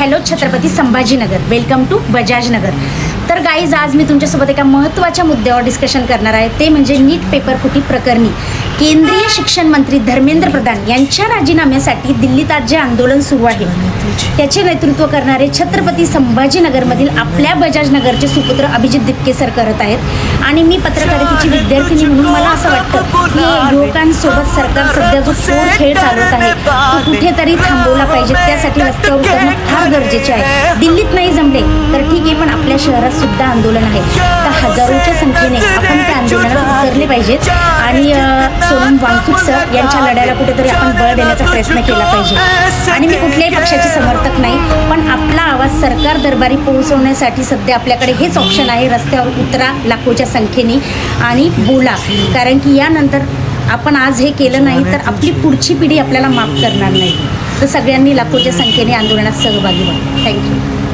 Hello Chhatrapati Sambhajinagar, welcome to Bajaj Nagar. तर guys, आज मी तुमच्यासोबत एका महत्त्वाच्या मुद्द्यावर डिस्कशन करणार आहे, ते म्हणजे नीट पेपर फुटी प्रकरणी केंद्रीय शिक्षण मंत्री धर्मेंद्र प्रधान यांच्या राजीनाम्यासाठी दिल्लीत आज जे आंदोलन सुरू आहे त्याचे नेतृत्व करणारे छत्रपती संभाजीनगरमधील आपल्या बजाज नगरचे सुपुत्र अभिजित दिपके सर करत आहेत। आणि मी पत्रकारितेची विद्यार्थिनी म्हणून मला असं वाटतं की युवकांसोबत सरकार सध्या जो चोर खेळ चालवत आहे तो कुठेतरी थांबवला पाहिजे। त्यासाठी रस्त्यावर उतरणं फार गरजेचे आहे। दिल्लीत नाही जमले तर ठीक आहे, पण आपल्या शहरात सुद्धा आंदोलन आहे, तर हजारोच्या संख्येने आपण त्या आंदोलनात उतरले पाहिजेत आणि सोनम वांगचूक सर यांच्या लढ्याला कुठेतरी आपण बळ देण्याचा प्रयत्न केला पाहिजे। आणि मी कुठल्याही पक्षाचे समर्थक नाही, पण आपला आवाज सरकार दरबारी पोहोचवण्यासाठी सध्या आपल्याकडे हेच ऑप्शन आहे, रस्त्यावर उतरा लाखोच्या संख्येने आणि बोला। कारण की यानंतर आपण आज हे केलं नाही तर आपली पुढची पिढी आपल्याला माफ करणार नाही। तर सगळ्यांनी लाखोच्या संख्येने आंदोलनात सहभागी व्हा। थँक्यू।